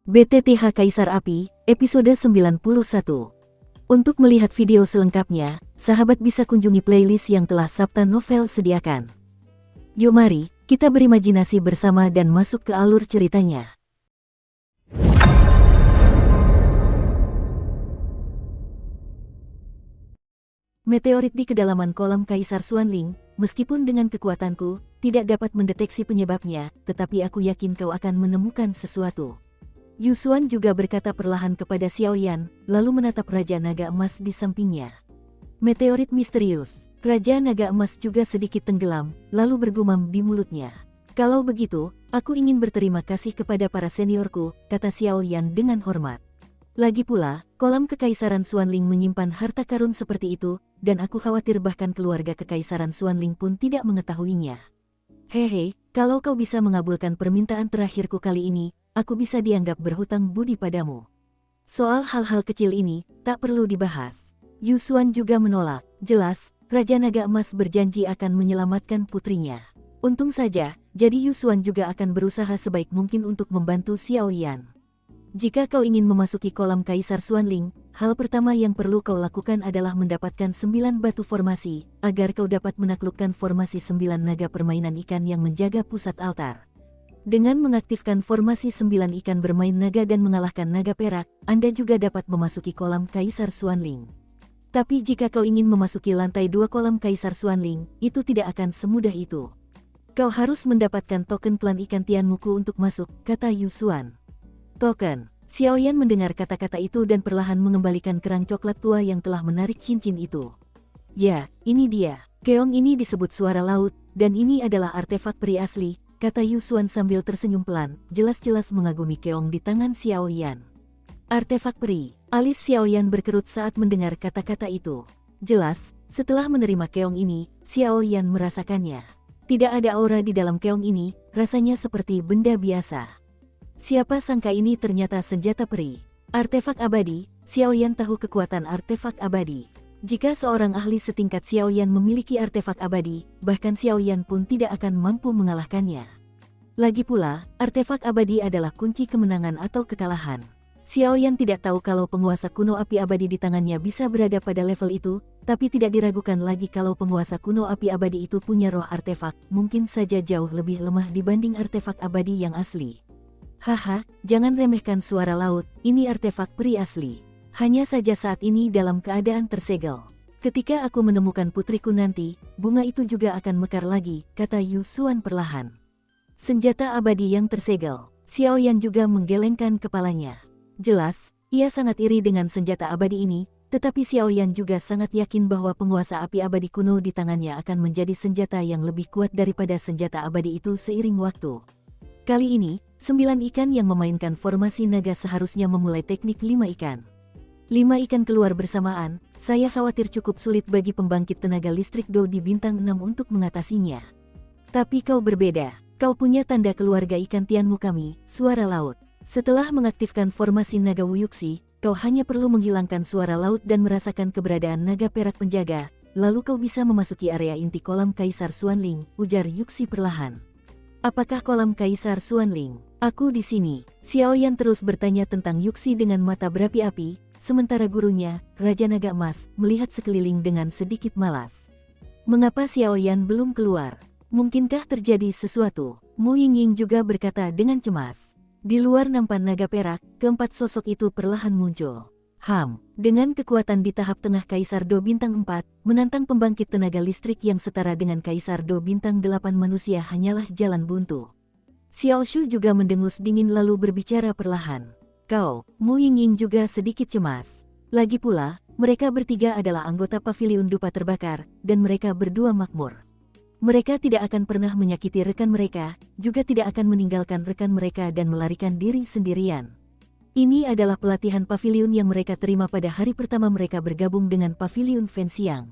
BTTH Kaisar Api, episode 91. Untuk melihat video selengkapnya, sahabat bisa kunjungi playlist yang telah Sabta Novel sediakan. Yuk mari, kita berimajinasi bersama dan masuk ke alur ceritanya. Meteorit di kedalaman kolam Kaisar Xuanling, meskipun dengan kekuatanku, tidak dapat mendeteksi penyebabnya, tetapi aku yakin kau akan menemukan sesuatu. Yu Xuan juga berkata perlahan kepada Xiaoyan, lalu menatap Raja Naga Emas di sampingnya. Meteorit misterius. Raja Naga Emas juga sedikit tenggelam, lalu bergumam di mulutnya. Kalau begitu, aku ingin berterima kasih kepada para seniorku, kata Xiaoyan dengan hormat. Lagi pula, kolam Kekaisaran Xuanling menyimpan harta karun seperti itu, dan aku khawatir bahkan keluarga Kekaisaran Xuanling pun tidak mengetahuinya. Hehe, kalau kau bisa mengabulkan permintaan terakhirku kali ini, aku bisa dianggap berhutang budi padamu. Soal hal-hal kecil ini, tak perlu dibahas. Yu Xuan juga menolak. Jelas, Raja Naga Emas berjanji akan menyelamatkan putrinya. Untung saja, jadi Yu Xuan juga akan berusaha sebaik mungkin untuk membantu Xiaoyan. Jika kau ingin memasuki kolam Kaisar Xuanling, hal pertama yang perlu kau lakukan adalah mendapatkan 9 batu formasi, agar kau dapat menaklukkan formasi 9 naga permainan ikan yang menjaga pusat altar. Dengan mengaktifkan formasi 9 ikan bermain naga dan mengalahkan naga perak, Anda juga dapat memasuki kolam Kaisar Xuanling. Tapi jika kau ingin memasuki lantai 2 kolam Kaisar Xuanling, itu tidak akan semudah itu. Kau harus mendapatkan token klan ikan Tianmuku untuk masuk, kata Yu Xuan. Token. Xiaoyan mendengar kata-kata itu dan perlahan mengembalikan kerang coklat tua yang telah menarik cincin itu. Ya, ini dia. Keong ini disebut suara laut, dan ini adalah artefak peri asli, kata Yu Xuan sambil tersenyum pelan, jelas-jelas mengagumi keong di tangan Xiaoyan. Artefak peri. Alis Xiaoyan berkerut saat mendengar kata-kata itu. Jelas, setelah menerima keong ini, Xiaoyan merasakannya. Tidak ada aura di dalam keong ini, rasanya seperti benda biasa. Siapa sangka ini ternyata senjata peri. Artefak abadi. Xiaoyan tahu kekuatan artefak abadi. Jika seorang ahli setingkat Xiaoyan memiliki artefak abadi, bahkan Xiaoyan pun tidak akan mampu mengalahkannya. Lagi pula, artefak abadi adalah kunci kemenangan atau kekalahan. Xiaoyan tidak tahu kalau penguasa kuno api abadi di tangannya bisa berada pada level itu, tapi tidak diragukan lagi kalau penguasa kuno api abadi itu punya roh artefak, mungkin saja jauh lebih lemah dibanding artefak abadi yang asli. Haha, jangan remehkan suara laut, ini artefak peri asli. Hanya saja saat ini dalam keadaan tersegel. Ketika aku menemukan putriku nanti, bunga itu juga akan mekar lagi, kata Yu Xuan perlahan. Senjata abadi yang tersegel. Xiaoyan juga menggelengkan kepalanya. Jelas, ia sangat iri dengan senjata abadi ini, tetapi Xiaoyan juga sangat yakin bahwa penguasa api abadi kuno di tangannya akan menjadi senjata yang lebih kuat daripada senjata abadi itu seiring waktu. Kali ini, 9 ikan yang memainkan formasi naga seharusnya memulai teknik 5 ikan. 5 ikan keluar bersamaan, saya khawatir cukup sulit bagi pembangkit tenaga listrik Do di bintang 6 untuk mengatasinya. Tapi kau berbeda, kau punya tanda keluarga ikan Tianmu kami, suara laut. Setelah mengaktifkan formasi naga Wuyuxi, kau hanya perlu menghilangkan suara laut dan merasakan keberadaan naga perak penjaga, lalu kau bisa memasuki area inti kolam Kaisar Xuanling, ujar Yuxi perlahan. Apakah kolam Kaisar Xuanling? Aku di sini. Xiaoyan terus bertanya tentang Yuxi dengan mata berapi-api, sementara gurunya, Raja Naga Emas, melihat sekeliling dengan sedikit malas. Mengapa Xiaoyan belum keluar? Mungkinkah terjadi sesuatu? Mu Yingying juga berkata dengan cemas. Di luar nampan naga perak, keempat sosok itu perlahan muncul. Dengan kekuatan di tahap tengah Kaisar Do Bintang 4, menantang pembangkit tenaga listrik yang setara dengan Kaisar Do Bintang 8 manusia hanyalah jalan buntu. Xiao Shu juga mendengus dingin lalu berbicara perlahan. Kau, Mu Yingying juga sedikit cemas. Lagi pula, mereka bertiga adalah anggota paviliun dupa terbakar, dan mereka berdua makmur. Mereka tidak akan pernah menyakiti rekan mereka, juga tidak akan meninggalkan rekan mereka dan melarikan diri sendirian. Ini adalah pelatihan paviliun yang mereka terima pada hari pertama mereka bergabung dengan paviliun Fenxiang.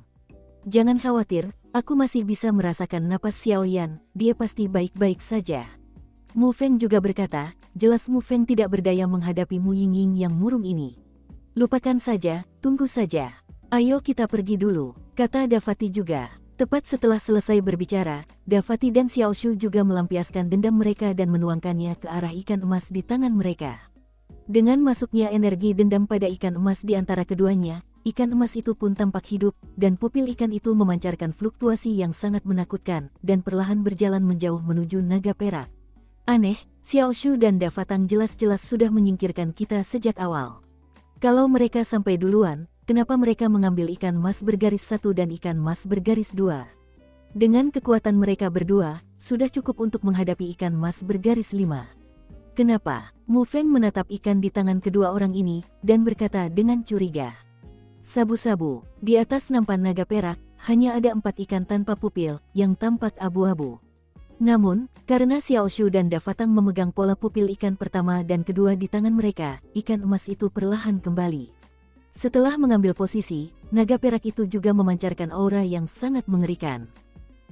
Jangan khawatir, aku masih bisa merasakan napas Xiaoyan, dia pasti baik-baik saja. Mu Feng juga berkata, jelas Mu Feng tidak berdaya menghadapi Mu Yingying yang murung ini. Lupakan saja, tunggu saja. Ayo kita pergi dulu, kata Dafati juga. Tepat setelah selesai berbicara, Dafati dan Xiao Shu juga melampiaskan dendam mereka dan menuangkannya ke arah ikan emas di tangan mereka. Dengan masuknya energi dendam pada ikan emas di antara keduanya, ikan emas itu pun tampak hidup, dan pupil ikan itu memancarkan fluktuasi yang sangat menakutkan, dan perlahan berjalan menjauh menuju naga perak. Aneh, Xiao Shu dan Dafatang jelas-jelas sudah menyingkirkan kita sejak awal. Kalau mereka sampai duluan, kenapa mereka mengambil ikan emas bergaris 1 dan ikan emas bergaris 2? Dengan kekuatan mereka berdua, sudah cukup untuk menghadapi ikan emas bergaris 5. Kenapa? Mu Feng menatap ikan di tangan kedua orang ini, dan berkata dengan curiga. Sabu-sabu, di atas nampan naga perak, hanya ada 4 ikan tanpa pupil, yang tampak abu-abu. Namun, karena Xiao Shu dan Dafatang memegang pola pupil ikan pertama dan kedua di tangan mereka, ikan emas itu perlahan kembali. Setelah mengambil posisi, naga perak itu juga memancarkan aura yang sangat mengerikan.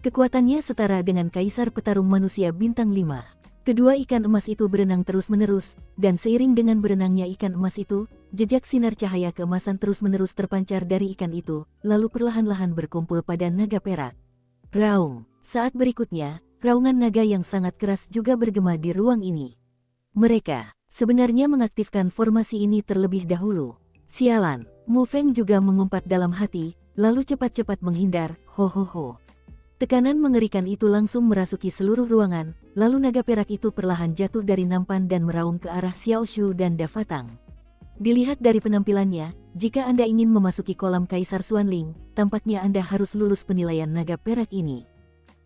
Kekuatannya setara dengan Kaisar Petarung Manusia Bintang 5. Kedua ikan emas itu berenang terus-menerus, dan seiring dengan berenangnya ikan emas itu, jejak sinar cahaya keemasan terus-menerus terpancar dari ikan itu, lalu perlahan-lahan berkumpul pada naga perak. Raung. Saat berikutnya, raungan naga yang sangat keras juga bergema di ruang ini. Mereka sebenarnya mengaktifkan formasi ini terlebih dahulu. Sialan, Mu Feng juga mengumpat dalam hati, lalu cepat-cepat menghindar, ho. Tekanan mengerikan itu langsung merasuki seluruh ruangan, lalu naga perak itu perlahan jatuh dari nampan dan meraung ke arah Xiao Shu dan Dafatang. Dilihat dari penampilannya, jika Anda ingin memasuki kolam Kaisar Xuanling, tampaknya Anda harus lulus penilaian naga perak ini.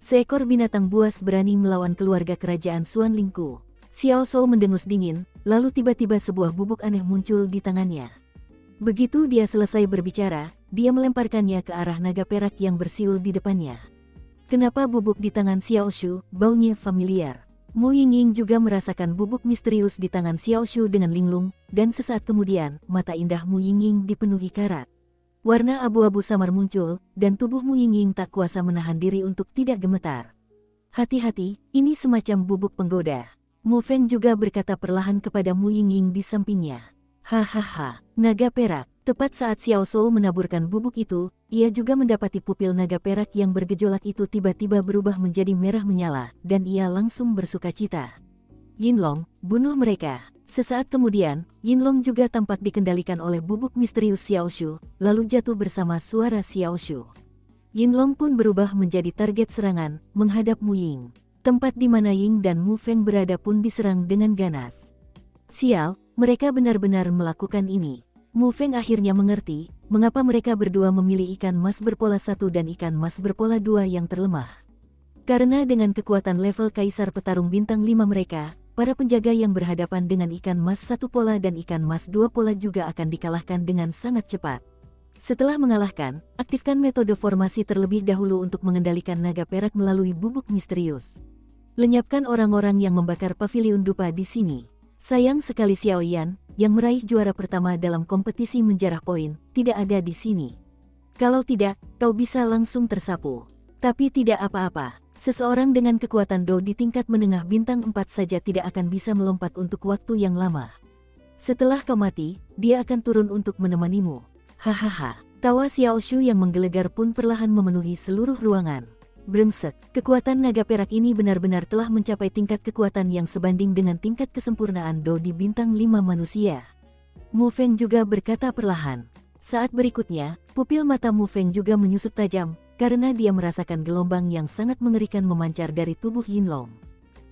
Seekor binatang buas berani melawan keluarga kerajaan Xuanlingku. Xiao Shou mendengus dingin, lalu tiba-tiba sebuah bubuk aneh muncul di tangannya. Begitu dia selesai berbicara, dia melemparkannya ke arah naga perak yang bersiul di depannya. Kenapa bubuk di tangan Xiao Shu, baunya familiar. Mu Yingying juga merasakan bubuk misterius di tangan Xiao Shu dengan linglung, dan sesaat kemudian, mata indah Mu Yingying dipenuhi karat. Warna abu-abu samar muncul, dan tubuh Mu Yingying tak kuasa menahan diri untuk tidak gemetar. Hati-hati, ini semacam bubuk penggoda. Mu Feng juga berkata perlahan kepada Mu Yingying di sampingnya. Hahaha, naga perak. Tepat saat Xiao Shou menaburkan bubuk itu, ia juga mendapati pupil naga perak yang bergejolak itu tiba-tiba berubah menjadi merah menyala, dan ia langsung bersukacita. Yinlong, bunuh mereka. Sesaat kemudian, Yinlong juga tampak dikendalikan oleh bubuk misterius Xiao Shu, lalu jatuh bersama suara Xiao Shu. Yinlong pun berubah menjadi target serangan, menghadap Mu Ying. Tempat di mana Ying dan Mu Feng berada pun diserang dengan ganas. Sial, mereka benar-benar melakukan ini. Mu Feng akhirnya mengerti, mengapa mereka berdua memilih ikan emas berpola 1 dan ikan emas berpola 2 yang terlemah. Karena dengan kekuatan level Kaisar Petarung Bintang 5 mereka, para penjaga yang berhadapan dengan ikan emas 1 pola dan ikan emas 2 pola juga akan dikalahkan dengan sangat cepat. Setelah mengalahkan, aktifkan metode formasi terlebih dahulu untuk mengendalikan naga perak melalui bubuk misterius. Lenyapkan orang-orang yang membakar paviliun dupa di sini. Sayang sekali Xiao Yan, yang meraih juara pertama dalam kompetisi menjarah poin, tidak ada di sini. Kalau tidak, kau bisa langsung tersapu. Tapi tidak apa-apa, seseorang dengan kekuatan Do di tingkat menengah bintang 4 saja tidak akan bisa melompat untuk waktu yang lama. Setelah kau mati, dia akan turun untuk menemanimu. Hahaha, tawa Xiao Shu yang menggelegar pun perlahan memenuhi seluruh ruangan. Brengsek, kekuatan naga perak ini benar-benar telah mencapai tingkat kekuatan yang sebanding dengan tingkat kesempurnaan Do di bintang 5 manusia. Mu Feng juga berkata perlahan. Saat berikutnya, pupil mata Mu Feng juga menyusut tajam, karena dia merasakan gelombang yang sangat mengerikan memancar dari tubuh Yinlong.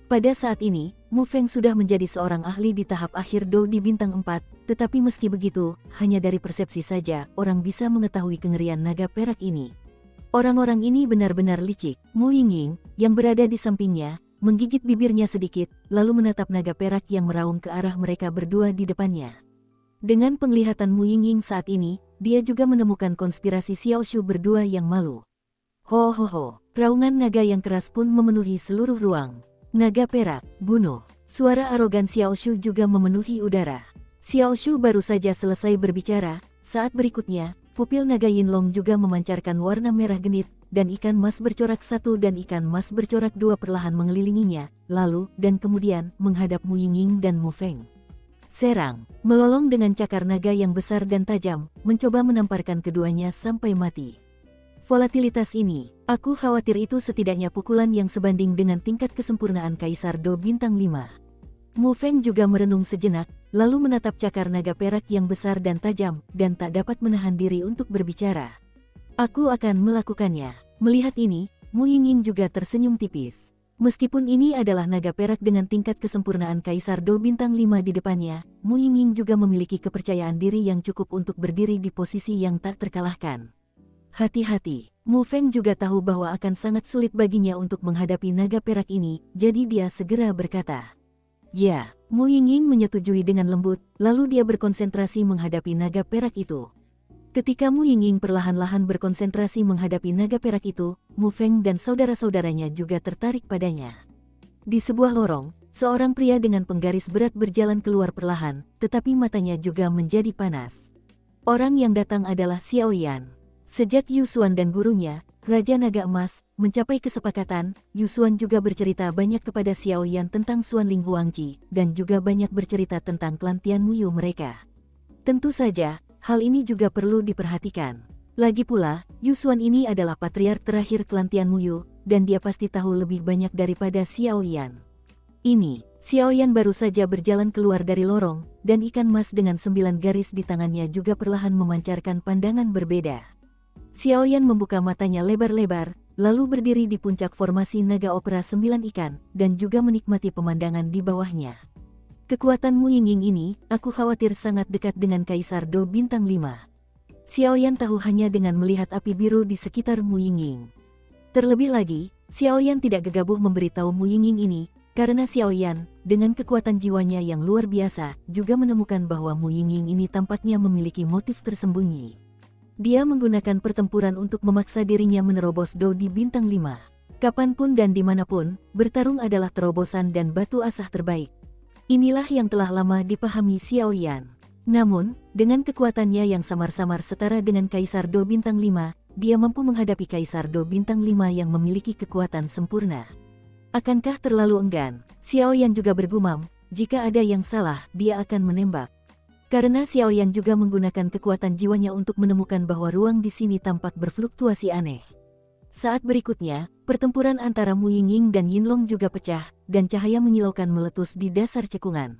Pada saat ini, Mu Feng sudah menjadi seorang ahli di tahap akhir Do di bintang 4, tetapi meski begitu, hanya dari persepsi saja, orang bisa mengetahui kengerian naga perak ini. Orang-orang ini benar-benar licik. Mu Yingying, yang berada di sampingnya, menggigit bibirnya sedikit, lalu menatap naga perak yang meraung ke arah mereka berdua di depannya. Dengan penglihatan Mu Yingying saat ini, dia juga menemukan konspirasi Xiao Shu berdua yang malu. Ho, raungan naga yang keras pun memenuhi seluruh ruang. Naga perak, bunuh. Suara arogan Xiao Shu juga memenuhi udara. Xiao Shu baru saja selesai berbicara, saat berikutnya, pupil naga Yinlong juga memancarkan warna merah genit, dan ikan emas bercorak 1 dan ikan emas bercorak 2 perlahan mengelilinginya, lalu, dan kemudian, menghadap Mu Yingying dan Mu Feng. Serang, melolong dengan cakar naga yang besar dan tajam, mencoba menamparkan keduanya sampai mati. Volatilitas ini, aku khawatir itu setidaknya pukulan yang sebanding dengan tingkat kesempurnaan Kaisar Do bintang 5. Mu Feng juga merenung sejenak, lalu menatap cakar naga perak yang besar dan tajam, dan tak dapat menahan diri untuk berbicara. Aku akan melakukannya. Melihat ini, Mu Yingying juga tersenyum tipis. Meskipun ini adalah naga perak dengan tingkat kesempurnaan Kaisar Do bintang 5 di depannya, Mu Yingying juga memiliki kepercayaan diri yang cukup untuk berdiri di posisi yang tak terkalahkan. Hati-hati, Mu Feng juga tahu bahwa akan sangat sulit baginya untuk menghadapi naga perak ini, jadi dia segera berkata, "Ya." Mu Yingying menyetujui dengan lembut, lalu dia berkonsentrasi menghadapi naga perak itu. Ketika Mu Yingying perlahan-lahan berkonsentrasi menghadapi naga perak itu, Mu Feng dan saudara-saudaranya juga tertarik padanya. Di sebuah lorong, seorang pria dengan penggaris berat berjalan keluar perlahan, tetapi matanya juga menjadi panas. Orang yang datang adalah Xiao Yan. Sejak Yu Xuan dan gurunya, Raja Naga Emas, mencapai kesepakatan, Yu Xuan juga bercerita banyak kepada Xiao Yan tentang Xuanling Huangji, dan juga banyak bercerita tentang klan Tianmuyu mereka. Tentu saja, hal ini juga perlu diperhatikan. Lagi pula, Yu Xuan ini adalah patriark terakhir klan Tianmuyu, dan dia pasti tahu lebih banyak daripada Xiao Yan. Ini, Xiao Yan baru saja berjalan keluar dari lorong, dan ikan emas dengan 9 garis di tangannya juga perlahan memancarkan pandangan berbeda. Xiao Yan membuka matanya lebar-lebar, lalu berdiri di puncak formasi naga opera 9 ikan, dan juga menikmati pemandangan di bawahnya. Kekuatan Mu Yingying ini, aku khawatir sangat dekat dengan Kaisar Do bintang 5. Xiao Yan tahu hanya dengan melihat api biru di sekitar Mu Yingying. Terlebih lagi, Xiao Yan tidak gegabah memberitahu Mu Yingying ini, karena Xiao Yan, dengan kekuatan jiwanya yang luar biasa, juga menemukan bahwa Mu Yingying ini tampaknya memiliki motif tersembunyi. Dia menggunakan pertempuran untuk memaksa dirinya menerobos Do di bintang 5. Kapanpun dan dimanapun, bertarung adalah terobosan dan batu asah terbaik. Inilah yang telah lama dipahami Xiao Yan. Namun, dengan kekuatannya yang samar-samar setara dengan Kaisar Do bintang 5, dia mampu menghadapi Kaisar Do bintang 5 yang memiliki kekuatan sempurna. Akankah terlalu enggan? Xiao Yan juga bergumam, jika ada yang salah, dia akan menembak. Karena Xiao Yan juga menggunakan kekuatan jiwanya untuk menemukan bahwa ruang di sini tampak berfluktuasi aneh. Saat berikutnya, pertempuran antara Mu Yingying dan Yinlong juga pecah, dan cahaya menyilaukan meletus di dasar cekungan.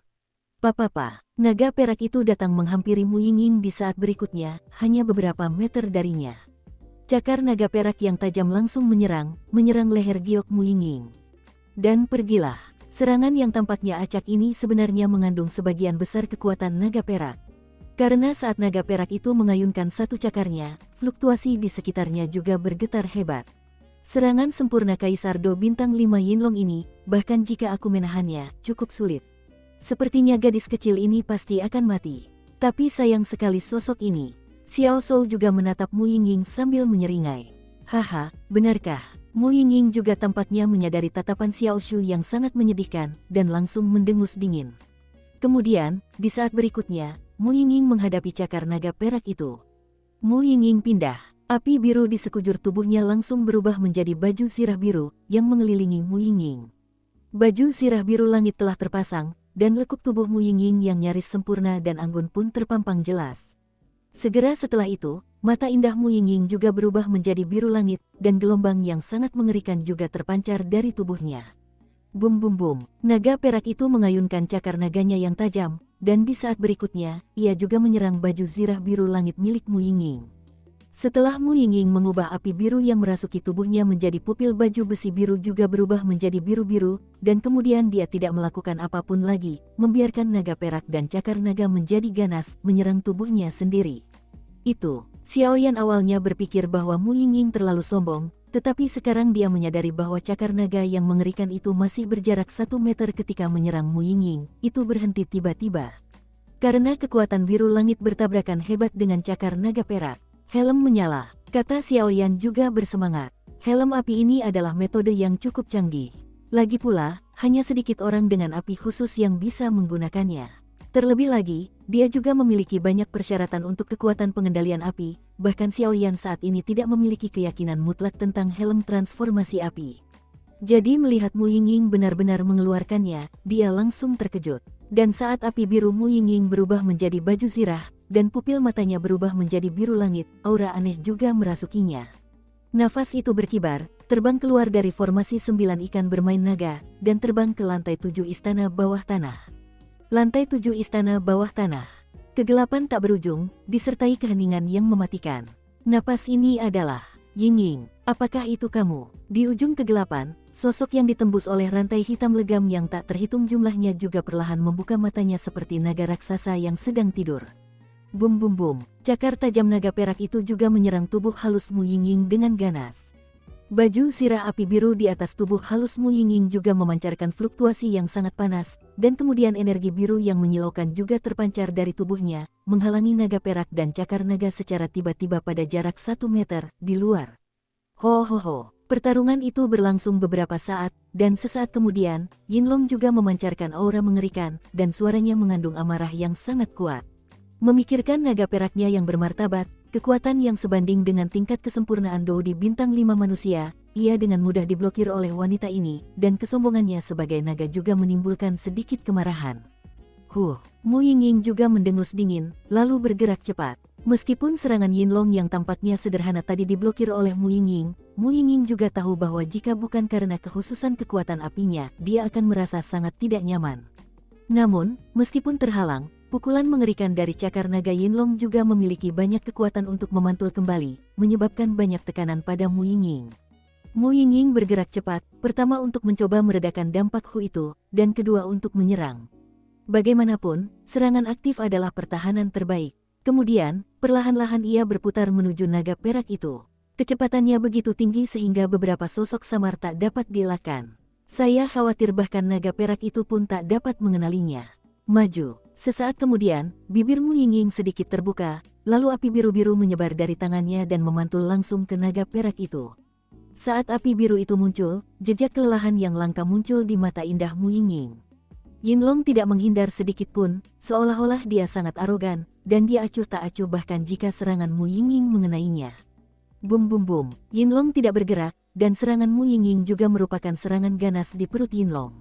Papa, naga perak itu datang menghampiri Mu Yingying di saat berikutnya, hanya beberapa meter darinya. Cakar naga perak yang tajam langsung menyerang leher giok Mu Yingying. Dan pergilah. Serangan yang tampaknya acak ini sebenarnya mengandung sebagian besar kekuatan naga perak. Karena saat naga perak itu mengayunkan satu cakarnya, fluktuasi di sekitarnya juga bergetar hebat. Serangan sempurna Kaisar Do bintang 5 Yinlong ini, bahkan jika aku menahannya, cukup sulit. Sepertinya gadis kecil ini pasti akan mati. Tapi sayang sekali sosok ini. Xiao Shou juga menatap Mu Yingying sambil menyeringai. Haha, benarkah? Mu Yingying juga tampaknya menyadari tatapan Xiao Shu yang sangat menyedihkan, dan langsung mendengus dingin. Kemudian, di saat berikutnya, Mu Yingying menghadapi cakar naga perak itu. Mu Yingying pindah. Api biru di sekujur tubuhnya langsung berubah menjadi baju sirah biru, yang mengelilingi Mu Yingying. Baju sirah biru langit telah terpasang, dan lekuk tubuh Mu Yingying yang nyaris sempurna dan anggun pun terpampang jelas. Segera setelah itu, mata indah Mu Yingying juga berubah menjadi biru langit, dan gelombang yang sangat mengerikan juga terpancar dari tubuhnya. Bum bum bum, naga perak itu mengayunkan cakar naganya yang tajam, dan di saat berikutnya, ia juga menyerang baju zirah biru langit milik Mu Yingying. Setelah Mu Yingying mengubah api biru yang merasuki tubuhnya menjadi pupil, baju besi biru juga berubah menjadi biru-biru, dan kemudian dia tidak melakukan apapun lagi, membiarkan naga perak dan cakar naga menjadi ganas, menyerang tubuhnya sendiri. Itu, Xiao Yan awalnya berpikir bahwa Mu Yingying terlalu sombong, tetapi sekarang dia menyadari bahwa cakar naga yang mengerikan itu masih berjarak 1 meter ketika menyerang Mu Yingying, itu berhenti tiba-tiba. Karena kekuatan biru langit bertabrakan hebat dengan cakar naga perak. Helm menyala, kata Xiao Yan juga bersemangat. Helm api ini adalah metode yang cukup canggih. Lagi pula, hanya sedikit orang dengan api khusus yang bisa menggunakannya. Terlebih lagi, dia juga memiliki banyak persyaratan untuk kekuatan pengendalian api, bahkan Xiao Yan saat ini tidak memiliki keyakinan mutlak tentang helm transformasi api. Jadi melihat Mu Yingying benar-benar mengeluarkannya, dia langsung terkejut. Dan saat api biru Mu Yingying berubah menjadi baju zirah, dan pupil matanya berubah menjadi biru langit, aura aneh juga merasukinya. Nafas itu berkibar, terbang keluar dari formasi 9 ikan bermain naga, dan terbang ke lantai 7 istana bawah tanah. Lantai 7 istana bawah tanah. Kegelapan tak berujung, disertai keheningan yang mematikan. Napas ini adalah Ying-Ying. Apakah itu kamu? Di ujung kegelapan, sosok yang ditembus oleh rantai hitam legam yang tak terhitung jumlahnya juga perlahan membuka matanya seperti naga raksasa yang sedang tidur. Bum bum bum, cakar tajam naga perak itu juga menyerang tubuh halus Mu Ying-Ying dengan ganas. Baju sirah api biru di atas tubuh halus Mu Ying-Ying juga memancarkan fluktuasi yang sangat panas, dan kemudian energi biru yang menyilaukan juga terpancar dari tubuhnya, menghalangi naga perak dan cakar naga secara tiba-tiba pada jarak 1 meter di luar. Ho ho ho, pertarungan itu berlangsung beberapa saat, dan sesaat kemudian, Yinlong juga memancarkan aura mengerikan, dan suaranya mengandung amarah yang sangat kuat. Memikirkan naga peraknya yang bermartabat, kekuatan yang sebanding dengan tingkat kesempurnaan Do di bintang 5 manusia, ia dengan mudah diblokir oleh wanita ini, dan kesombongannya sebagai naga juga menimbulkan sedikit kemarahan. Mu Ying-Ying juga mendengus dingin, lalu bergerak cepat. Meskipun serangan Yinlong yang tampaknya sederhana tadi diblokir oleh Mu Ying-Ying juga tahu bahwa jika bukan karena kekhususan kekuatan apinya, dia akan merasa sangat tidak nyaman. Namun, meskipun terhalang, pukulan mengerikan dari cakar naga Yinlong juga memiliki banyak kekuatan untuk memantul kembali, menyebabkan banyak tekanan pada Mu Ying-Ying. Mu Ying-Ying bergerak cepat, pertama untuk mencoba meredakan dampak Hu itu, dan kedua untuk menyerang. Bagaimanapun, serangan aktif adalah pertahanan terbaik. Kemudian, perlahan-lahan ia berputar menuju naga perak itu. Kecepatannya begitu tinggi sehingga beberapa sosok samar tak dapat dielakkan. Saya khawatir bahkan naga perak itu pun tak dapat mengenalinya. Maju. Sesaat kemudian, bibir Mu Ying-Ying sedikit terbuka, lalu api biru-biru menyebar dari tangannya dan memantul langsung ke naga perak itu. Saat api biru itu muncul, jejak kelelahan yang langka muncul di mata indah Mu Ying-Ying. Yinlong tidak menghindar sedikit pun, seolah-olah dia sangat arogan, dan dia acuh tak acuh bahkan jika serangan Mu Ying-Ying mengenainya. Bum bum bum, Yinlong tidak bergerak, dan serangan Mu Ying-Ying juga merupakan serangan ganas di perut Yinlong.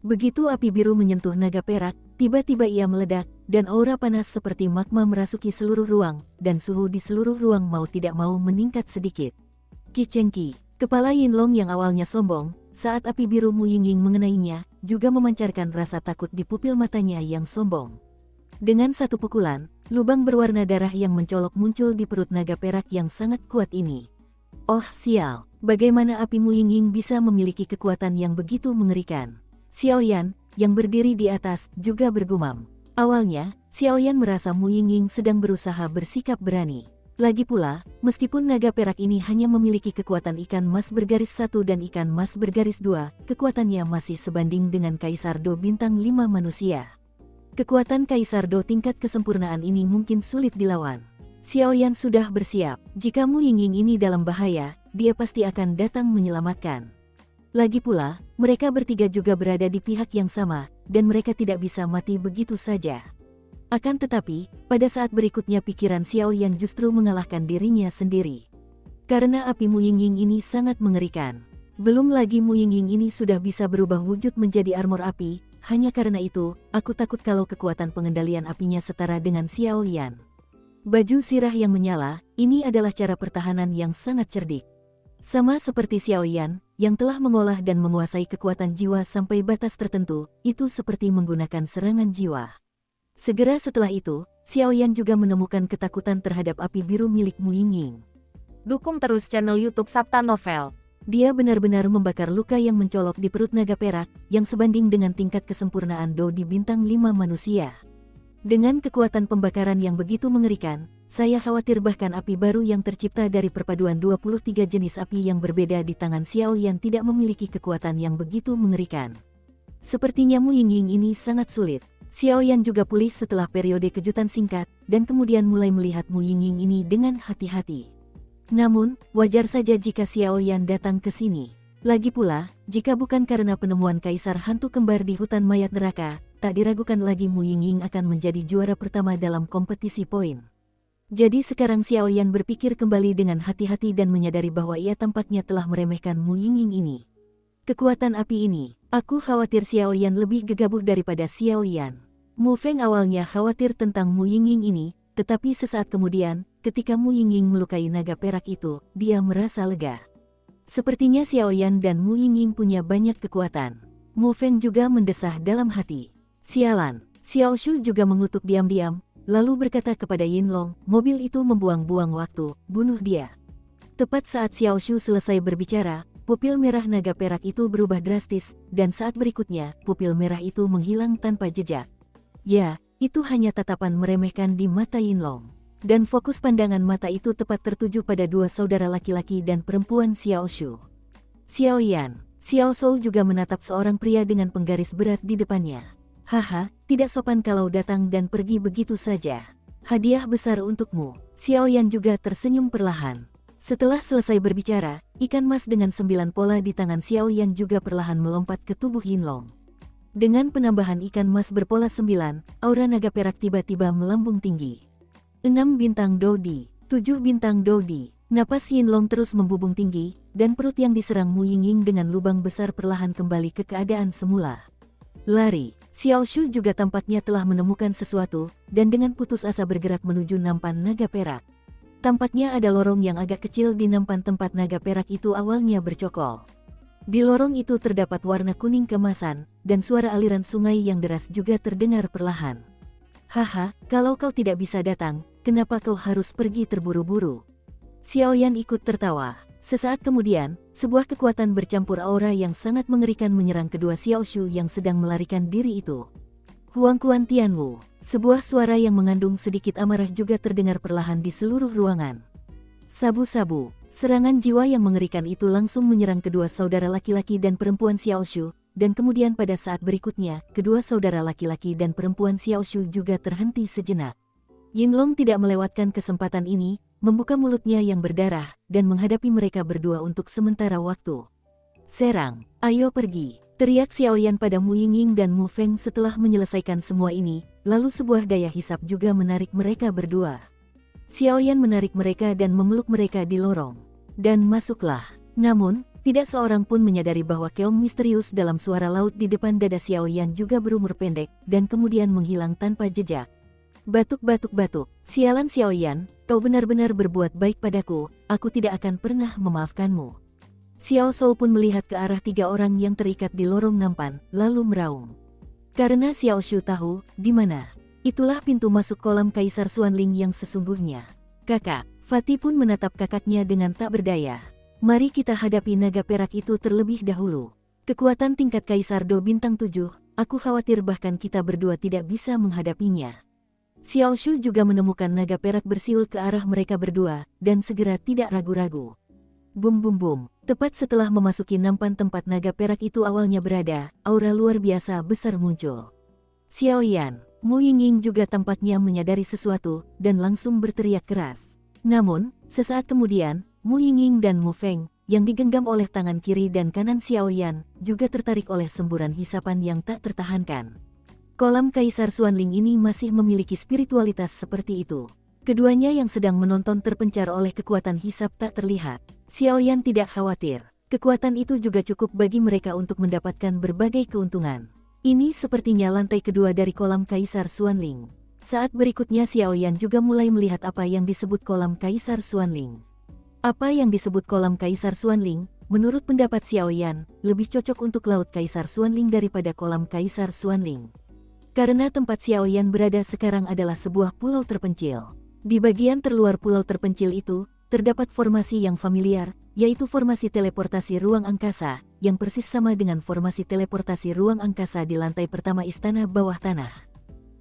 Begitu api biru menyentuh naga perak, tiba-tiba ia meledak, dan aura panas seperti magma merasuki seluruh ruang, dan suhu di seluruh ruang mau tidak mau meningkat sedikit. Ki-Cheng-Ki, kepala Yinlong yang awalnya sombong, saat api biru Mu Ying-Ying mengenainya, juga memancarkan rasa takut di pupil matanya yang sombong. Dengan satu pukulan, lubang berwarna darah yang mencolok muncul di perut naga perak yang sangat kuat ini. Oh sial, bagaimana api Mu Ying-Ying bisa memiliki kekuatan yang begitu mengerikan? Xiaoyan, yang berdiri di atas, juga bergumam. Awalnya, Xiaoyan merasa Mu Ying-Ying sedang berusaha bersikap berani. Lagi pula, meskipun naga perak ini hanya memiliki kekuatan ikan mas bergaris 1 dan ikan mas bergaris 2, kekuatannya masih sebanding dengan Kaisar Do bintang 5 manusia. Kekuatan Kaisar Do tingkat kesempurnaan ini mungkin sulit dilawan. Xiaoyan sudah bersiap, jika Mu Ying-Ying ini dalam bahaya, dia pasti akan datang menyelamatkan. Lagi pula, mereka bertiga juga berada di pihak yang sama, dan mereka tidak bisa mati begitu saja. Akan tetapi, pada saat berikutnya pikiran Xiaoyan justru mengalahkan dirinya sendiri. Karena api Mu Ying-Ying ini sangat mengerikan. Belum lagi Mu Ying-Ying ini sudah bisa berubah wujud menjadi armor api, hanya karena itu, aku takut kalau kekuatan pengendalian apinya setara dengan Xiaoyan. Baju sirah yang menyala, ini adalah cara pertahanan yang sangat cerdik. Sama seperti Xiaoyan, yang telah mengolah dan menguasai kekuatan jiwa sampai batas tertentu, itu seperti menggunakan serangan jiwa. Segera setelah itu, Xiaoyan juga menemukan ketakutan terhadap api biru milik Mu Ying-Ying. Dukung terus channel YouTube Sabta Novel. Dia benar-benar membakar luka yang mencolok di perut naga perak, yang sebanding dengan tingkat kesempurnaan Do di bintang 5 manusia. Dengan kekuatan pembakaran yang begitu mengerikan, saya khawatir bahkan api baru yang tercipta dari perpaduan 23 jenis api yang berbeda di tangan Xiaoyan tidak memiliki kekuatan yang begitu mengerikan. Sepertinya Mu Ying-Ying ini sangat sulit. Xiaoyan juga pulih setelah periode kejutan singkat, dan kemudian mulai melihat Mu Ying-Ying ini dengan hati-hati. Namun, wajar saja jika Xiaoyan datang ke sini. Lagi pula, jika bukan karena penemuan Kaisar Hantu Kembar di hutan mayat neraka, tak diragukan lagi Mu Ying-Ying akan menjadi juara pertama dalam kompetisi poin. Jadi sekarang Xiaoyan berpikir kembali dengan hati-hati dan menyadari bahwa ia tampaknya telah meremehkan Mu Ying-Ying ini. Kekuatan api ini, aku khawatir Xiaoyan lebih gegabah daripada Xiaoyan. Mu Feng awalnya khawatir tentang Mu Ying-Ying ini, tetapi sesaat kemudian, ketika Mu Ying-Ying melukai naga perak itu, dia merasa lega. Sepertinya Xiao Yan dan Mu Yingying punya banyak kekuatan. Mu Feng juga mendesah dalam hati. Sialan, Xiao Shu juga mengutuk diam-diam, lalu berkata kepada Yin Long, mobil itu membuang-buang waktu, bunuh dia. Tepat saat Xiao Shu selesai berbicara, pupil merah naga perak itu berubah drastis, dan saat berikutnya, pupil merah itu menghilang tanpa jejak. Ya, itu hanya tatapan meremehkan di mata Yin Long. Dan fokus pandangan mata itu tepat tertuju pada dua saudara laki-laki dan perempuan Xiao Shu. Xiao Yan, Xiao Shou juga menatap seorang pria dengan penggaris berat di depannya. Haha, tidak sopan kalau datang dan pergi begitu saja. Hadiah besar untukmu. Xiao Yan juga tersenyum perlahan. Setelah selesai berbicara, ikan mas dengan 9 pola di tangan Xiao Yan juga perlahan melompat ke tubuh Yin Long. Dengan penambahan ikan mas berpola 9, aura naga perak tiba-tiba melambung tinggi. 6 bintang Dodi, 7 bintang Dodi. Napas Yin Long terus membubung tinggi, dan perut yang diserang Mu Yingying dengan lubang besar perlahan kembali ke keadaan semula. Lari, Xiao Shu juga tampaknya telah menemukan sesuatu, dan dengan putus asa bergerak menuju nampan naga perak. Tampaknya ada lorong yang agak kecil di nampan tempat naga perak itu awalnya bercokol. Di lorong itu terdapat warna kuning keemasan, dan suara aliran sungai yang deras juga terdengar perlahan. Haha, kalau kau tidak bisa datang, kenapa kau harus pergi terburu-buru? Xiao Yan ikut tertawa. Sesaat kemudian, sebuah kekuatan bercampur aura yang sangat mengerikan menyerang kedua Xiao Shu yang sedang melarikan diri itu. Huang Kuan Tianwu, sebuah suara yang mengandung sedikit amarah juga terdengar perlahan di seluruh ruangan. Sabu-sabu, serangan jiwa yang mengerikan itu langsung menyerang kedua saudara laki-laki dan perempuan Xiao Shu. Dan kemudian pada saat berikutnya, kedua saudara laki-laki dan perempuan Xiao Shu juga terhenti sejenak. Yin Long tidak melewatkan kesempatan ini, membuka mulutnya yang berdarah, dan menghadapi mereka berdua untuk sementara waktu. Serang, ayo pergi, teriak Xiao Yan pada Mu Yingying dan Mu Feng setelah menyelesaikan semua ini, lalu sebuah daya hisap juga menarik mereka berdua. Xiao Yan menarik mereka dan memeluk mereka di lorong. Dan masuklah. Namun, tidak seorang pun menyadari bahwa keong misterius dalam suara laut di depan dada Xiao Yan juga berumur pendek, dan kemudian menghilang tanpa jejak. Batuk-batuk-batuk, sialan Xiao Yan, kau benar-benar berbuat baik padaku, aku tidak akan pernah memaafkanmu. Xiao Shou pun melihat ke arah 3 orang yang terikat di lorong nampan, lalu meraung. Karena Xiao Shu tahu, di mana. Itulah pintu masuk kolam Kaisar Xuanling yang sesungguhnya. Kakak, Fatih pun menatap kakaknya dengan tak berdaya. Mari kita hadapi naga perak itu terlebih dahulu. Kekuatan tingkat Kaisar Do bintang 7, aku khawatir bahkan kita berdua tidak bisa menghadapinya. Xiao Shu juga menemukan naga perak bersiul ke arah mereka berdua, dan segera tidak ragu-ragu. Bum bum bum, tepat setelah memasuki nampan tempat naga perak itu awalnya berada, aura luar biasa besar muncul. Xiao Yan, Mu Yingying juga tampaknya menyadari sesuatu, dan langsung berteriak keras. Namun, sesaat kemudian, Mu Yingying dan Mu Feng, yang digenggam oleh tangan kiri dan kanan Xiao Yan, juga tertarik oleh semburan hisapan yang tak tertahankan. Kolam Kaisar Xuanling ini masih memiliki spiritualitas seperti itu. Keduanya yang sedang menonton terpencar oleh kekuatan hisap tak terlihat. Xiao Yan tidak khawatir. Kekuatan itu juga cukup bagi mereka untuk mendapatkan berbagai keuntungan. Ini sepertinya lantai kedua dari kolam Kaisar Xuanling. Saat berikutnya Xiao Yan juga mulai melihat apa yang disebut kolam Kaisar Xuanling. Apa yang disebut kolam Kaisar Xuanling, menurut pendapat Xiao Yan, lebih cocok untuk laut Kaisar Xuanling daripada kolam Kaisar Xuanling. Karena tempat Xiao Yan berada sekarang adalah sebuah pulau terpencil. Di bagian terluar pulau terpencil itu, terdapat formasi yang familiar, yaitu formasi teleportasi ruang angkasa, yang persis sama dengan formasi teleportasi ruang angkasa di lantai pertama istana bawah tanah.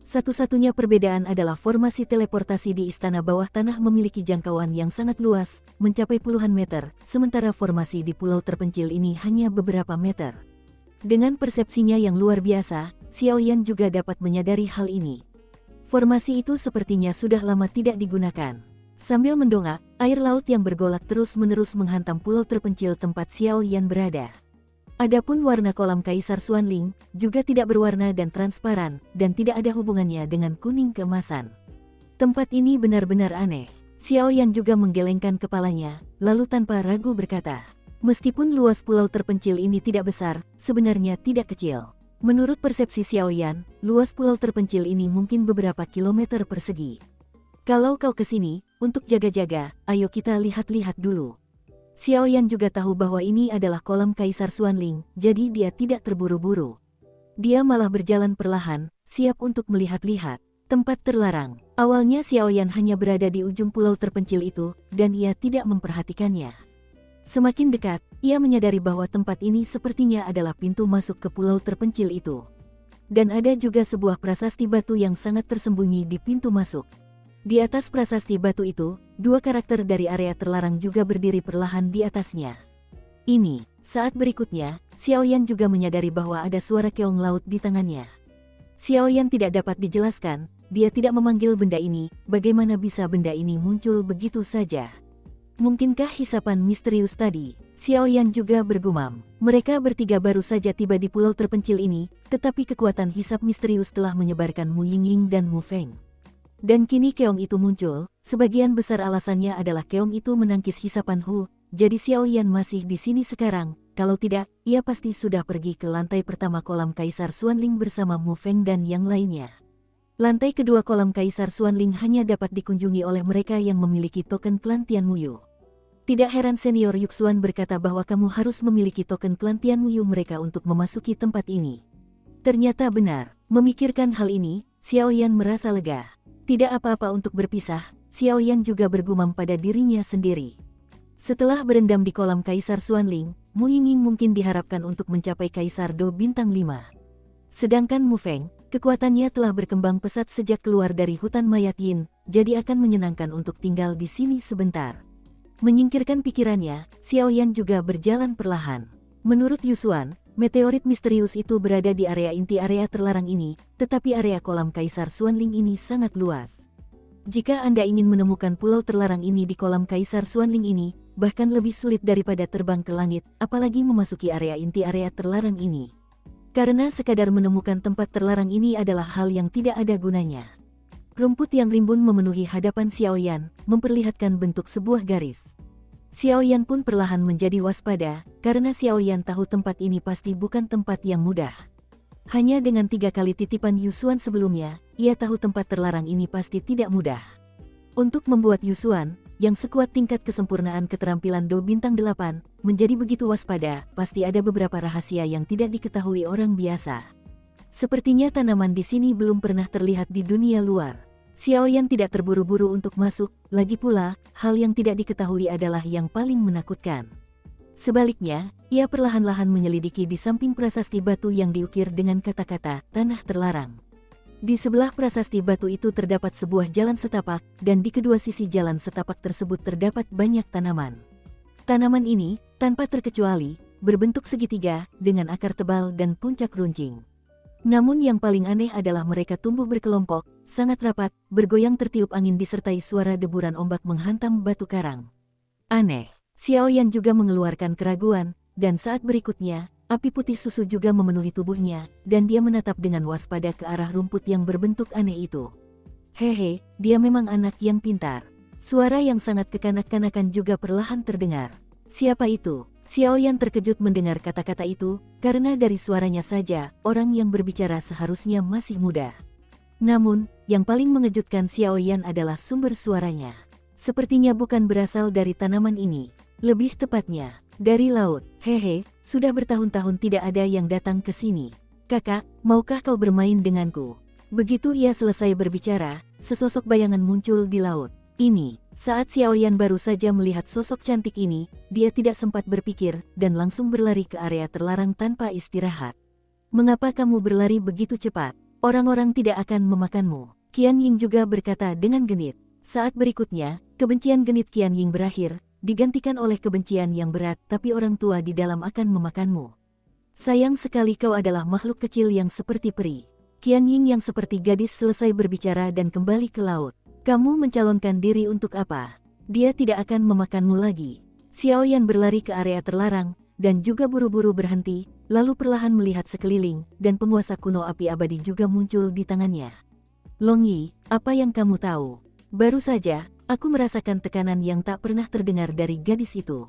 Satu-satunya perbedaan adalah formasi teleportasi di istana bawah tanah memiliki jangkauan yang sangat luas, mencapai puluhan meter, sementara formasi di pulau terpencil ini hanya beberapa meter. Dengan persepsinya yang luar biasa, Xiao Yan juga dapat menyadari hal ini. Formasi itu sepertinya sudah lama tidak digunakan. Sambil mendongak, air laut yang bergolak terus-menerus menghantam pulau terpencil tempat Xiao Yan berada. Adapun warna kolam Kaisar Xuanling juga tidak berwarna dan transparan, dan tidak ada hubungannya dengan kuning keemasan. Tempat ini benar-benar aneh. Xiao Yan juga menggelengkan kepalanya, lalu tanpa ragu berkata, meskipun luas pulau terpencil ini tidak besar, sebenarnya tidak kecil. Menurut persepsi Xiao Yan, luas pulau terpencil ini mungkin beberapa kilometer persegi. Kalau kau kesini, untuk jaga-jaga, ayo kita lihat-lihat dulu. Xiao Yan juga tahu bahwa ini adalah kolam Kaisar Xuanling, jadi dia tidak terburu-buru. Dia malah berjalan perlahan, siap untuk melihat-lihat. Tempat terlarang. Awalnya Xiao Yan hanya berada di ujung pulau terpencil itu, dan ia tidak memperhatikannya. Semakin dekat, ia menyadari bahwa tempat ini sepertinya adalah pintu masuk ke pulau terpencil itu. Dan ada juga sebuah prasasti batu yang sangat tersembunyi di pintu masuk. Di atas prasasti batu itu, dua karakter dari area terlarang juga berdiri perlahan di atasnya. Ini, saat berikutnya, Xiao Yan juga menyadari bahwa ada suara keong laut di tangannya. Xiao Yan tidak dapat dijelaskan, dia tidak memanggil benda ini, bagaimana bisa benda ini muncul begitu saja. Mungkinkah hisapan misterius tadi? Xiao Yan juga bergumam. Mereka bertiga baru saja tiba di pulau terpencil ini, tetapi kekuatan hisap misterius telah menyebarkan Mu Yingying dan Mu Feng. Dan kini keong itu muncul, sebagian besar alasannya adalah keong itu menangkis hisapan Hu, jadi Xiao Yan masih di sini sekarang, kalau tidak, ia pasti sudah pergi ke lantai pertama kolam Kaisar Xuanling bersama Mu Feng dan yang lainnya. Lantai kedua kolam Kaisar Xuanling hanya dapat dikunjungi oleh mereka yang memiliki token klan Tianmuyu. Tidak heran senior Yuxuan berkata bahwa kamu harus memiliki token klan Tianmuyu mereka untuk memasuki tempat ini. Ternyata benar, memikirkan hal ini, Xiao Yan merasa lega. Tidak apa-apa untuk berpisah, Xiao Yan juga bergumam pada dirinya sendiri. Setelah berendam di kolam Kaisar Xuanling, Mu Yingying mungkin diharapkan untuk mencapai Kaisar Do bintang 5. Sedangkan Mu Feng, kekuatannya telah berkembang pesat sejak keluar dari hutan mayat Yin, jadi akan menyenangkan untuk tinggal di sini sebentar. Menyingkirkan pikirannya, Xiao Yan juga berjalan perlahan. Menurut Yusuan, meteorit misterius itu berada di area inti area terlarang ini, tetapi area kolam Kaisar Xuanling ini sangat luas. Jika Anda ingin menemukan pulau terlarang ini di kolam Kaisar Xuanling ini, bahkan lebih sulit daripada terbang ke langit, apalagi memasuki area inti area terlarang ini. Karena sekadar menemukan tempat terlarang ini adalah hal yang tidak ada gunanya. Rumput yang rimbun memenuhi hadapan Xiao Yan, memperlihatkan bentuk sebuah garis. Xiao Yan pun perlahan menjadi waspada, karena Xiao Yan tahu tempat ini pasti bukan tempat yang mudah. Hanya dengan 3 kali titipan Yusuan sebelumnya, ia tahu tempat terlarang ini pasti tidak mudah. Untuk membuat Yusuan, yang sekuat tingkat kesempurnaan keterampilan Do bintang 8, menjadi begitu waspada, pasti ada beberapa rahasia yang tidak diketahui orang biasa. Sepertinya tanaman di sini belum pernah terlihat di dunia luar. Xiao Yan tidak terburu-buru untuk masuk, lagi pula, hal yang tidak diketahui adalah yang paling menakutkan. Sebaliknya, ia perlahan-lahan menyelidiki di samping prasasti batu yang diukir dengan kata-kata tanah terlarang. Di sebelah prasasti batu itu terdapat sebuah jalan setapak, dan di kedua sisi jalan setapak tersebut terdapat banyak tanaman. Tanaman ini, tanpa terkecuali, berbentuk segitiga, dengan akar tebal dan puncak runcing. Namun yang paling aneh adalah mereka tumbuh berkelompok, sangat rapat, bergoyang tertiup angin disertai suara deburan ombak menghantam batu karang. Aneh. Xiao Yan juga mengeluarkan keraguan, dan saat berikutnya, api putih susu juga memenuhi tubuhnya, dan dia menatap dengan waspada ke arah rumput yang berbentuk aneh itu. Hehe, dia memang anak yang pintar. Suara yang sangat kekanak-kanakan juga perlahan terdengar. Siapa itu? Xiao Yan terkejut mendengar kata-kata itu, karena dari suaranya saja, orang yang berbicara seharusnya masih muda. Namun, yang paling mengejutkan Xiao Yan adalah sumber suaranya. Sepertinya bukan berasal dari tanaman ini. Lebih tepatnya, dari laut. Hehe, sudah bertahun-tahun tidak ada yang datang ke sini. Kakak, maukah kau bermain denganku? Begitu ia selesai berbicara, sesosok bayangan muncul di laut. Ini, saat Xiao Yan baru saja melihat sosok cantik ini, dia tidak sempat berpikir, dan langsung berlari ke area terlarang tanpa istirahat. Mengapa kamu berlari begitu cepat? Orang-orang tidak akan memakanmu. Qian Ying juga berkata dengan genit. Saat berikutnya, kebencian genit Qian Ying berakhir, digantikan oleh kebencian yang berat, tapi orang tua di dalam akan memakanmu. Sayang sekali kau adalah makhluk kecil yang seperti peri. Qian Ying yang seperti gadis selesai berbicara dan kembali ke laut. Kamu mencalonkan diri untuk apa? Dia tidak akan memakanmu lagi. Xiao Yan berlari ke area terlarang, dan juga buru-buru berhenti, lalu perlahan melihat sekeliling, dan penguasa kuno api abadi juga muncul di tangannya. Long Yi, apa yang kamu tahu? Baru saja, aku merasakan tekanan yang tak pernah terdengar dari gadis itu.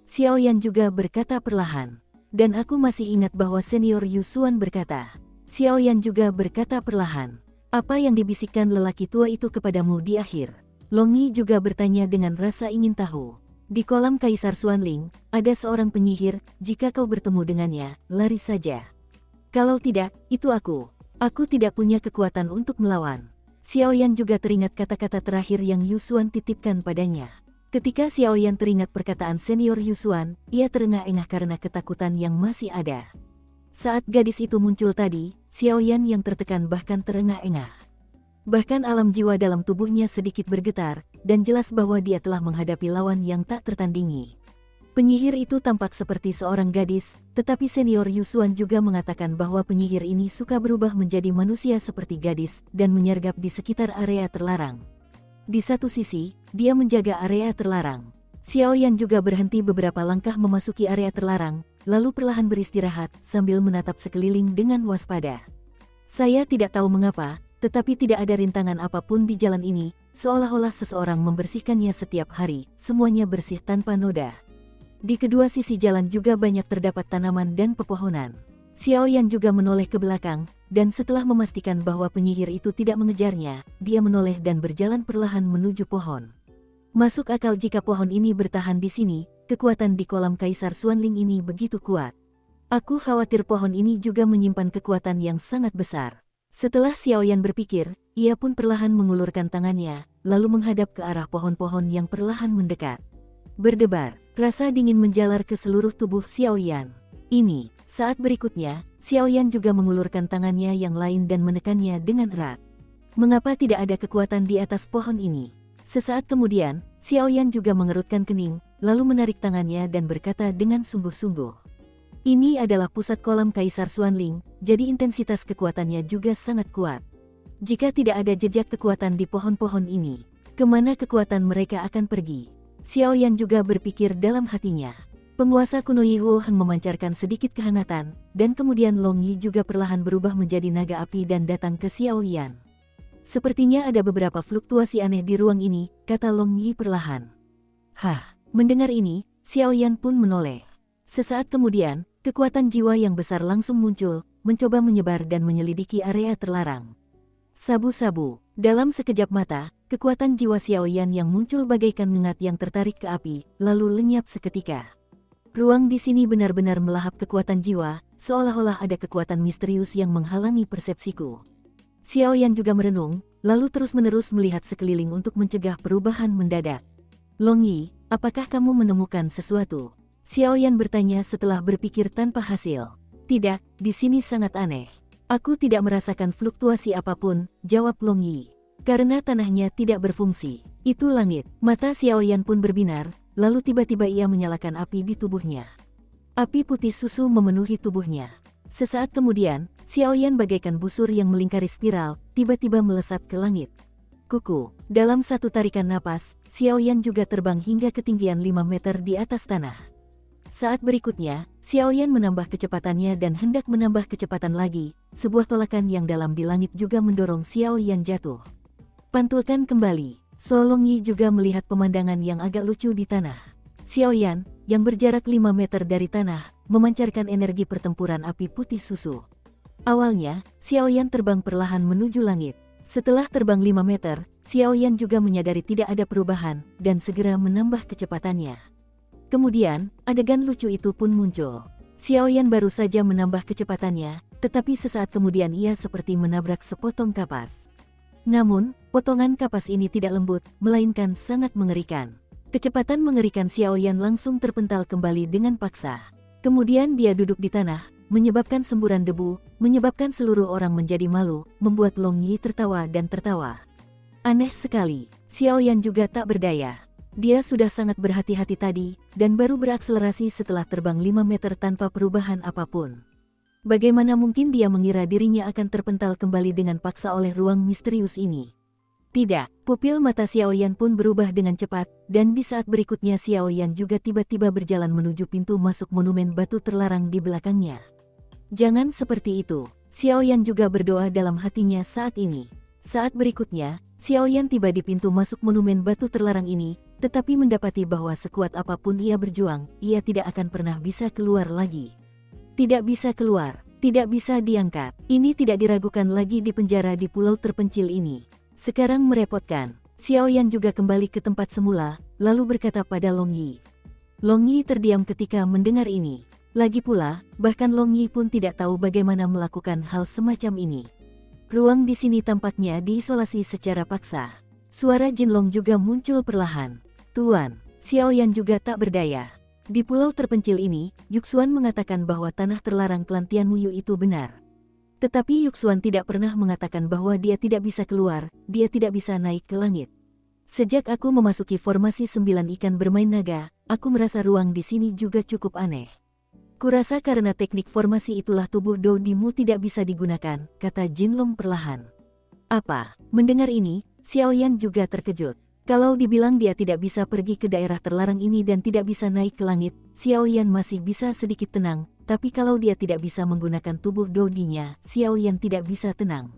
Xiao Yan juga berkata perlahan. Dan aku masih ingat bahwa senior Yusuan berkata. Xiao Yan juga berkata perlahan. Apa yang dibisikkan lelaki tua itu kepadamu di akhir? Long Yi juga bertanya dengan rasa ingin tahu. Di kolam Kaisar Xuanling, ada seorang penyihir, jika kau bertemu dengannya, lari saja. Kalau tidak, itu aku. Aku tidak punya kekuatan untuk melawan. Xiaoyan juga teringat kata-kata terakhir yang Yu Xuan titipkan padanya. Ketika Xiaoyan teringat perkataan senior Yu Xuan, ia terengah-engah karena ketakutan yang masih ada. Saat gadis itu muncul tadi, Xiaoyan yang tertekan bahkan terengah-engah. Bahkan alam jiwa dalam tubuhnya sedikit bergetar, dan jelas bahwa dia telah menghadapi lawan yang tak tertandingi. Penyihir itu tampak seperti seorang gadis, tetapi senior Yu Xuan juga mengatakan bahwa penyihir ini suka berubah menjadi manusia seperti gadis, dan menyergap di sekitar area terlarang. Di satu sisi, dia menjaga area terlarang. Xiaoyan juga berhenti beberapa langkah memasuki area terlarang, lalu perlahan beristirahat, sambil menatap sekeliling dengan waspada. Saya tidak tahu mengapa, tetapi tidak ada rintangan apapun di jalan ini, seolah-olah seseorang membersihkannya setiap hari, semuanya bersih tanpa noda. Di kedua sisi jalan juga banyak terdapat tanaman dan pepohonan. Xiaoyan juga menoleh ke belakang, dan setelah memastikan bahwa penyihir itu tidak mengejarnya, dia menoleh dan berjalan perlahan menuju pohon. Masuk akal jika pohon ini bertahan di sini, kekuatan di kolam Kaisar Xuanling ini begitu kuat. Aku khawatir pohon ini juga menyimpan kekuatan yang sangat besar. Setelah Xiaoyan berpikir, ia pun perlahan mengulurkan tangannya, lalu menghadap ke arah pohon-pohon yang perlahan mendekat. Berdebar, rasa dingin menjalar ke seluruh tubuh Xiaoyan. Saat berikutnya, Xiaoyan juga mengulurkan tangannya yang lain dan menekannya dengan erat. Mengapa tidak ada kekuatan di atas pohon ini? Sesaat kemudian, Xiaoyan juga mengerutkan kening, lalu menarik tangannya dan berkata dengan sungguh-sungguh. Ini adalah pusat kolam Kaisar Xuanling, jadi intensitas kekuatannya juga sangat kuat. Jika tidak ada jejak kekuatan di pohon-pohon ini, kemana kekuatan mereka akan pergi? Xiaoyan juga berpikir dalam hatinya. Penguasa kuno Yi Huoheng memancarkan sedikit kehangatan, dan kemudian Long Yi juga perlahan berubah menjadi naga api dan datang ke Xiaoyan. Sepertinya ada beberapa fluktuasi aneh di ruang ini, kata Long Yi perlahan. Mendengar ini, Xiaoyan pun menoleh. Sesaat kemudian, kekuatan jiwa yang besar langsung muncul, mencoba menyebar dan menyelidiki area terlarang. Sabu-sabu, dalam sekejap mata, kekuatan jiwa Xiaoyan yang muncul bagaikan ngengat yang tertarik ke api, lalu lenyap seketika. Ruang di sini benar-benar melahap kekuatan jiwa, seolah-olah ada kekuatan misterius yang menghalangi persepsiku. Xiaoyan juga merenung, lalu terus-menerus melihat sekeliling untuk mencegah perubahan mendadak. Long Yi, apakah kamu menemukan sesuatu? Xiaoyan bertanya setelah berpikir tanpa hasil. Tidak, di sini sangat aneh. Aku tidak merasakan fluktuasi apapun, jawab Long Yi. Karena tanahnya tidak berfungsi. Itu langit. Mata Xiaoyan pun berbinar, lalu tiba-tiba ia menyalakan api di tubuhnya. Api putih susu memenuhi tubuhnya. Sesaat kemudian, Xiaoyan bagaikan busur yang melingkari spiral, tiba-tiba melesat ke langit. Kuku. Dalam satu tarikan napas, Xiaoyan juga terbang hingga ketinggian 5 meter di atas tanah. Saat berikutnya, Xiaoyan menambah kecepatannya dan hendak menambah kecepatan lagi, sebuah tolakan yang dalam di langit juga mendorong Xiaoyan jatuh. Pantulkan kembali. Long Yi juga melihat pemandangan yang agak lucu di tanah. Xiaoyan, yang berjarak 5 meter dari tanah, memancarkan energi pertempuran api putih susu. Awalnya, Xiaoyan terbang perlahan menuju langit. Setelah terbang 5 meter, Xiaoyan juga menyadari tidak ada perubahan, dan segera menambah kecepatannya. Kemudian, adegan lucu itu pun muncul. Xiaoyan baru saja menambah kecepatannya, tetapi sesaat kemudian ia seperti menabrak sepotong kapas. Namun, potongan kapas ini tidak lembut, melainkan sangat mengerikan. Kecepatan mengerikan Xiaoyan langsung terpental kembali dengan paksa. Kemudian dia duduk di tanah, menyebabkan semburan debu, menyebabkan seluruh orang menjadi malu, membuat Long Yi tertawa dan tertawa. Aneh sekali, Xiaoyan juga tak berdaya. Dia sudah sangat berhati-hati tadi, dan baru berakselerasi setelah terbang 5 meter tanpa perubahan apapun. Bagaimana mungkin dia mengira dirinya akan terpental kembali dengan paksa oleh ruang misterius ini? Tidak, pupil mata Xiaoyan pun berubah dengan cepat, dan di saat berikutnya Xiaoyan juga tiba-tiba berjalan menuju pintu masuk monumen batu terlarang di belakangnya. Jangan seperti itu, Xiaoyan juga berdoa dalam hatinya saat ini. Saat berikutnya, Xiaoyan tiba di pintu masuk monumen batu terlarang ini, tetapi mendapati bahwa sekuat apapun ia berjuang, ia tidak akan pernah bisa keluar lagi. Tidak bisa keluar, tidak bisa diangkat. Ini tidak diragukan lagi di penjara di pulau terpencil ini. Sekarang merepotkan. Xiaoyan juga kembali ke tempat semula, lalu berkata pada Long Yi. Long Yi terdiam ketika mendengar ini. Lagi pula, bahkan Long Yi pun tidak tahu bagaimana melakukan hal semacam ini. Ruang di sini tampaknya diisolasi secara paksa. Suara Jinlong juga muncul perlahan. Tuan, Xiao Yan juga tak berdaya. Di pulau terpencil ini, Yuxuan mengatakan bahwa tanah terlarang klan Tianmuyu itu benar. Tetapi Yuxuan tidak pernah mengatakan bahwa dia tidak bisa keluar, dia tidak bisa naik ke langit. Sejak aku memasuki formasi 9 ikan bermain naga, aku merasa ruang di sini juga cukup aneh. Kurasa karena teknik formasi itulah tubuh Doudimu tidak bisa digunakan, kata Jinlong perlahan. Apa? Mendengar ini, Xiao Yan juga terkejut. Kalau dibilang dia tidak bisa pergi ke daerah terlarang ini dan tidak bisa naik ke langit, Xiao Yan masih bisa sedikit tenang, tapi kalau dia tidak bisa menggunakan tubuh Doudinya, Xiao Yan tidak bisa tenang.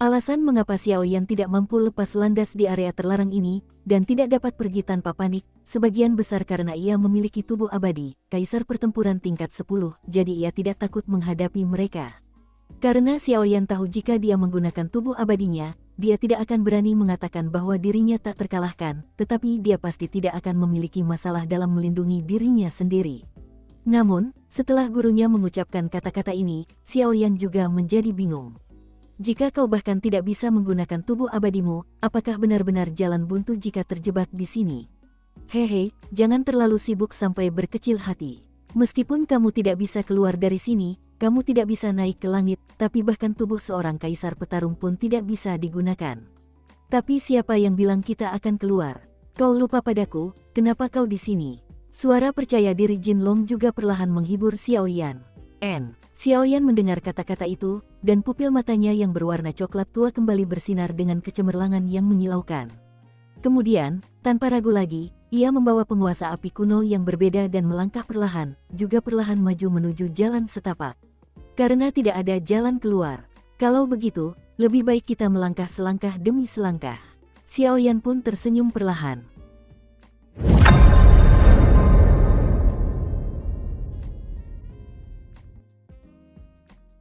Alasan mengapa Xiao Yan tidak mampu lepas landas di area terlarang ini, dan tidak dapat pergi tanpa panik, sebagian besar karena ia memiliki tubuh abadi, kaisar pertempuran tingkat 10, jadi ia tidak takut menghadapi mereka. Karena Xiao Yan tahu jika dia menggunakan tubuh abadinya, dia tidak akan berani mengatakan bahwa dirinya tak terkalahkan, tetapi dia pasti tidak akan memiliki masalah dalam melindungi dirinya sendiri. Namun, setelah gurunya mengucapkan kata-kata ini, Xiao Yan juga menjadi bingung. Jika kau bahkan tidak bisa menggunakan tubuh abadimu, apakah benar-benar jalan buntu jika terjebak di sini? Hehe, jangan terlalu sibuk sampai berkecil hati. Meskipun kamu tidak bisa keluar dari sini, kamu tidak bisa naik ke langit, tapi bahkan tubuh seorang kaisar petarung pun tidak bisa digunakan. Tapi siapa yang bilang kita akan keluar? Kau lupa padaku, kenapa kau di sini? Suara percaya diri Jinlong juga perlahan menghibur Xiao Yan. Xiao Yan mendengar kata-kata itu, dan pupil matanya yang berwarna coklat tua kembali bersinar dengan kecemerlangan yang menyilaukan. Kemudian, tanpa ragu lagi, ia membawa penguasa api kuno yang berbeda dan melangkah perlahan, juga perlahan maju menuju jalan setapak. Karena tidak ada jalan keluar. Kalau begitu, lebih baik kita melangkah selangkah demi selangkah. Xiao Yan pun tersenyum perlahan.